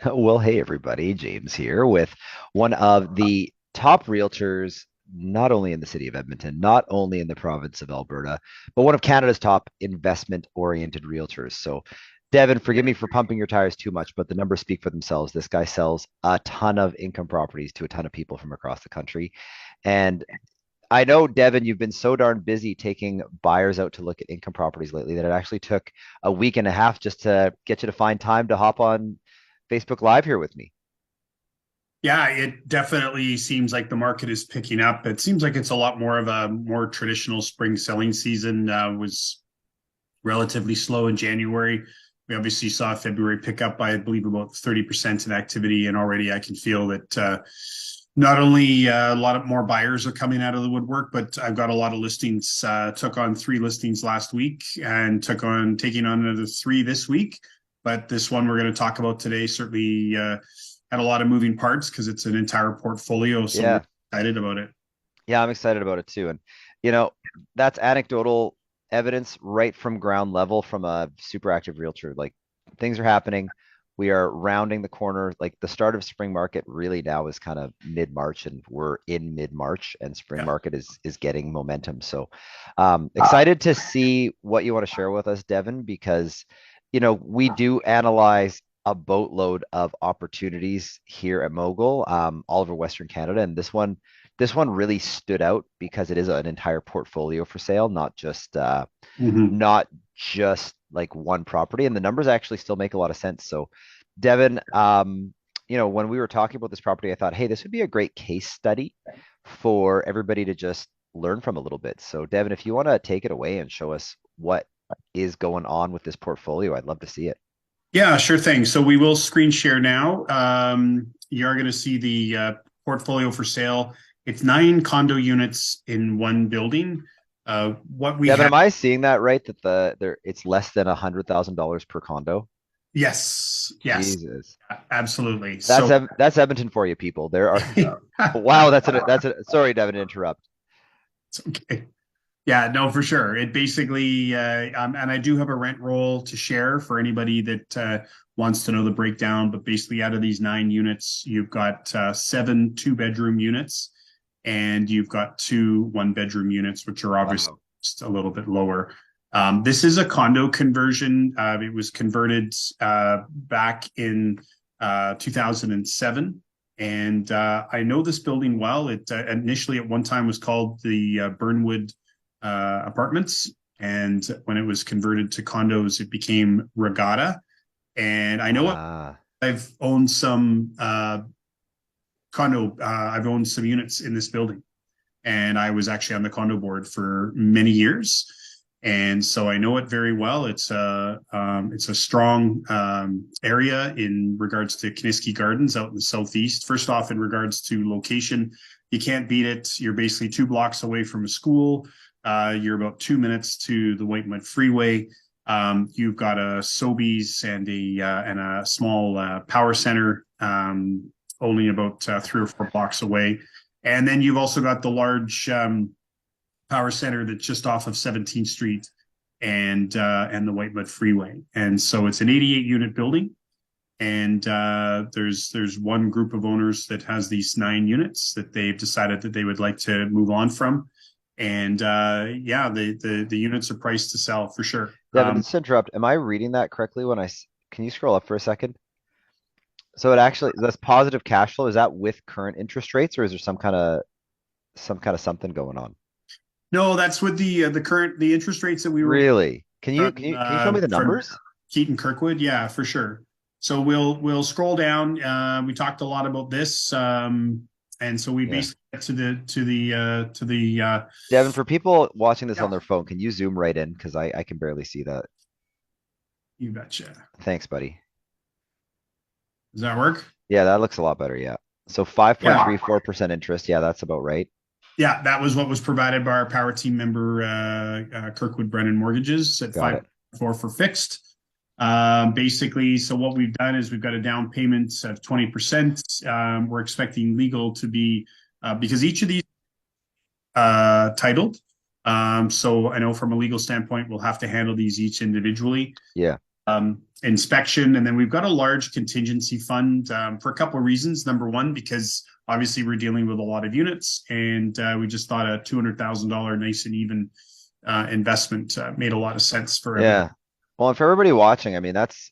Well, hey everybody, James here with one of the top realtors, not only in the city of Edmonton, not only in the province of Alberta, but one of Canada's top investment-oriented realtors. So, Devin, forgive me for pumping your tires too much, but the numbers speak for themselves. This guy sells a ton of income properties to a ton of people from across the country. And I know, Devin, you've been so darn busy taking buyers out to look at income properties lately that it actually took a week and a half just to get you to find time to hop on Facebook Live here with me. Yeah, it definitely seems like the market is picking up. It seems like it's a lot more of a more traditional spring selling season. Was relatively slow in January. We obviously saw February pick up by, I believe, about 30% in activity, and already I can feel that not only a lot of more buyers are coming out of the woodwork, but I've got a lot of listings. Took on 3 listings last week, and taking on another 3 this week. But this one we're going to talk about today certainly had a lot of moving parts because it's an entire portfolio. So we're Yeah. excited about it. Yeah, I'm excited about it too. And, you know, that's anecdotal evidence right from ground level from a super active realtor. Like things are happening. We are rounding the corner. Like the start of spring market really now is kind of mid-March, and we're in mid-March, and spring Yeah. market is getting momentum. So excited to see what you want to share with us, Devin, because we do analyze a boatload of opportunities here at Mogul, all over Western Canada. And this one really stood out because it is an entire portfolio for sale, Mhm. not just like one property. And the numbers actually still make a lot of sense. So, Devin, when we were talking about this property, I thought, hey, this would be a great case study for everybody to just learn from a little bit. So, Devin, if you want to take it away and show us what is going on with this portfolio, I'd love to see it. Yeah, sure thing. So we will screen share now. You are going to see the portfolio for sale. It's 9 condo units in one building. What we Devin, have, am I seeing that right? That it's less than $100,000 per condo? yes, yes, Jesus. absolutely. That's So, That's Edmonton for you people. There are wow, sorry, Devin, to interrupt. okay. Yeah, no, for sure. It basically, and I do have a rent roll to share for anybody that wants to know the breakdown. But basically, out of these 9 units, you've got 7 two-bedroom units, and you've got 2 one-bedroom units, which are obviously Wow. just a little bit lower. This is a condo conversion. It was converted back in 2007. And I know this building well. It initially at one time was called the Burnwood apartments. And when it was converted to condos, it became Regatta. And I know Ah. I've owned some I've owned some units in this building. And I was actually on the condo board for many years. And so I know it very well. It's a strong area in regards to Kiniski Gardens out in the southeast. First off, in regards to location, you can't beat it. You're basically 2 blocks away from a school. You're about 2 minutes to the Whitemud Freeway. You've got a Sobeys and a small power center, only about 3 or 4 blocks away. And then you've also got the large power center that's just off of 17th Street and the Whitemud Freeway. And so it's an 88 unit building. And there's one group of owners that has these 9 units that they've decided that they would like to move on from. And yeah, the units are priced to sell for sure. Devin, just to interrupt, am I reading that correctly can you scroll up for a second? So it actually, that's positive cash flow. Is that with current interest rates, or is there some kind of something going on? No, that's with the interest rates that we were Really? Can you can from you can you show me the numbers? Keaton Kirkwood. Yeah, for sure. So we'll scroll down. We talked a lot about this, and so we Yeah. basically get to the Devin, for people watching this on their phone, can you zoom right in? Because I can barely see that. you betcha. Thanks, buddy. Does that work? Yeah, that looks a lot better. Yeah. So Yeah, 5.34% interest. Yeah, that's about right. yeah. That was what was provided by our power team member Kirkwood Brennan Mortgages at Got it. 5.4 for fixed. Basically, so what we've done is we've got a down payment of 20%. We're expecting legal to be because each of these titled. So I know from a legal standpoint, we'll have to handle these each individually. Yeah. inspection, and then we've got a large contingency fund for a couple of reasons. Number one, because obviously we're dealing with a lot of units, and we just thought a $200,000 nice and even investment made a lot of sense for everybody. Yeah. Well, and for everybody watching, I mean, that's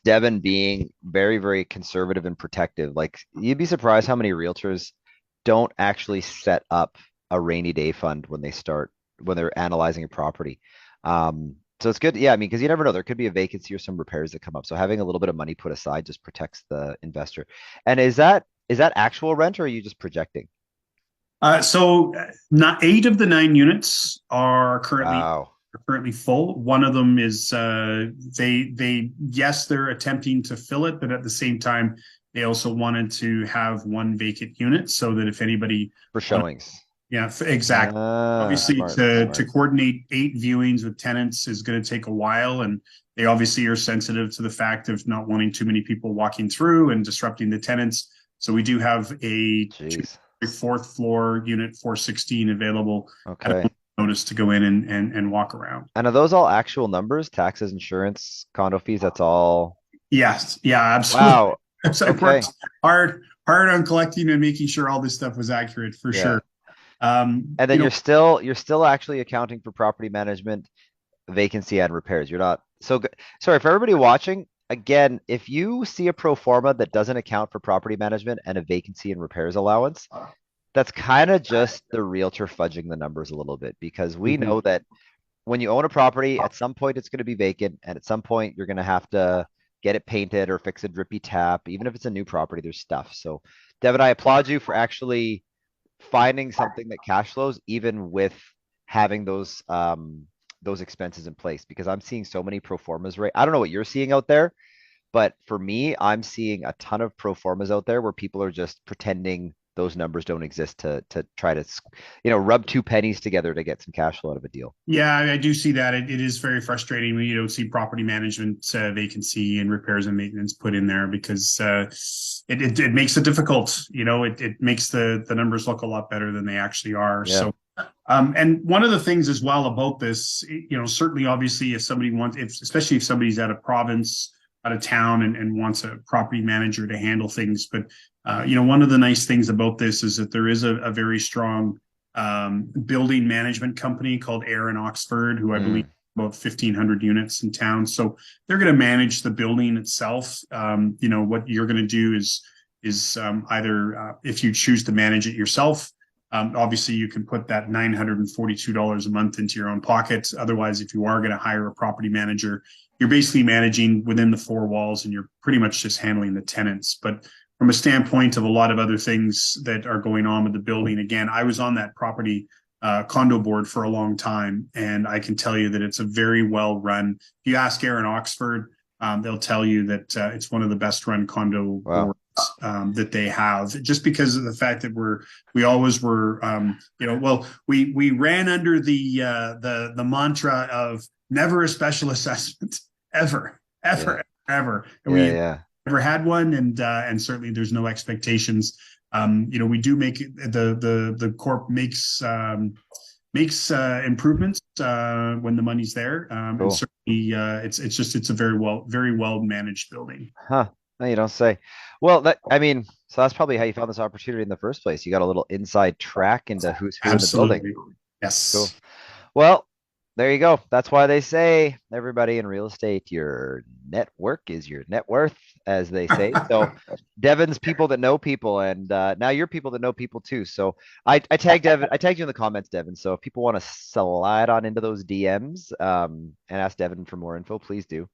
Devin being very, very conservative and protective. Like you'd be surprised how many realtors don't actually set up a rainy day fund when they're analyzing a property. So it's good. Yeah, I mean, because you never know, there could be a vacancy or some repairs that come up. So having a little bit of money put aside just protects the investor. And is that actual rent or are you just projecting? Not 8 of the 9 units Wow. are currently full. One of them is they yes, they're attempting to fill it, but at the same time they also wanted to have one vacant unit so that if anybody For wanted, showings. yeah, exactly. Obviously, Smart, to smart. coordinate 8 viewings with tenants is going to take a while, and they obviously are sensitive to the fact of not wanting too many people walking through and disrupting the tenants. So we do have a Jeez. fourth floor unit 416 available at a Okay. notice to go in and walk around. And are those all actual numbers? Taxes, insurance, condo fees, that's all. Yes, yeah, absolutely. Wow. So I Okay. worked hard on collecting and making sure all this stuff was accurate for Yeah. sure. And You then know, you're still actually accounting for property management, vacancy, and repairs. You're not so good. Sorry for everybody watching. Again, if you see a pro forma that doesn't account for property management and a vacancy and repairs allowance, that's kind of just the realtor fudging the numbers a little bit because we mhm. know that when you own a property, at some point it's going to be vacant, and at some point you're going to have to get it painted or fix a drippy tap. Even if it's a new property, there's stuff. So, Devin, I applaud you for actually finding something that cash flows, even with having those expenses in place. Because I'm seeing so many pro formas, right? I don't know what you're seeing out there, but for me, I'm seeing a ton of pro formas out there where people are just pretending those numbers don't exist to try to, rub two pennies together to get some cash flow out of a deal. Yeah, I do see that. It is very frustrating when you don't see property management vacancy and repairs and maintenance put in there because it makes it difficult. It makes the numbers look a lot better than they actually are. Yeah. So and one of the things as well about this, certainly obviously if somebody wants, especially if somebody's out of province, out of town and wants a property manager to handle things. But, one of the nice things about this is that there is a very strong building management company called Air in Oxford, who I believe Mm, about 1,500 units in town. So they're going to manage the building itself. What you're going to do is either if you choose to manage it yourself, obviously, you can put that $942 a month into your own pocket. Otherwise, if you are going to hire a property manager, you're basically managing within the four walls and you're pretty much just handling the tenants. But from a standpoint of a lot of other things that are going on with the building, again, I was on that property condo board for a long time, and I can tell you that it's a very well run. If you ask Aaron Oxford, they'll tell you that it's one of the best run condo wow. boards that they have, just because of the fact that we always were, well, we ran under the mantra of never a special assessment ever, Yeah. ever, ever, and Yeah. we Yeah. never had one, and certainly there's no expectations. We do make the corp makes improvements when the money's there, and Cool. certainly it's a very well managed building. Huh. No, you don't say. Well, I mean, so that's probably how you found this opportunity in the first place. You got a little inside track into who's who in the building. Absolutely, Cool. yes. Well, there you go. That's why they say, everybody in real estate, your network is your net worth, as they say. So Devin's people that know people, and now you're people that know people too. So I tagged Devin, I tagged you in the comments, Devin. So if people want to slide on into those DMs and ask Devin for more info, please do.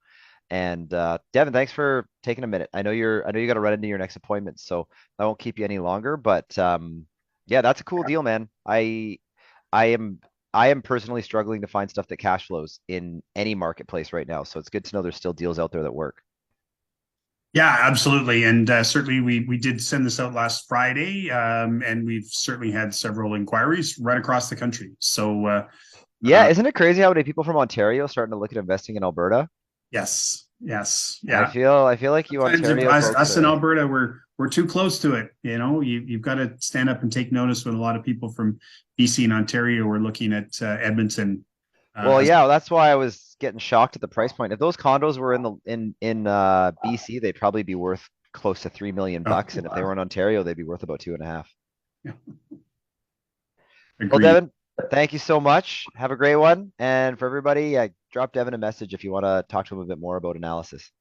And Devin, thanks for taking a minute. I know you got to run into your next appointment, so I won't keep you any longer. But yeah, that's a cool deal, man. I am I am personally struggling to find stuff that cash flows in any marketplace right now. So it's good to know there's still deals out there that work. Yeah, absolutely, and certainly we did send this out last Friday, and we've certainly had several inquiries right across the country. So Yeah, isn't it crazy how many people from Ontario starting to look at investing in Alberta? yes, yes, I yeah. feel I feel like you Sometimes Ontario folks us in are. Alberta, we're too close to it. You've got to stand up and take notice when a lot of people from BC and Ontario are looking at Edmonton. Well, As yeah, that's why I was getting shocked at the price point. If those condos were in BC, they'd probably be worth close to 3 million oh, bucks, and if they were in Ontario, they'd be worth about 2.5. yeah, Well, agreed. Devin, thank you so much. Have a great one, and for everybody, drop Devin a message if you want to talk to him a bit more about analysis.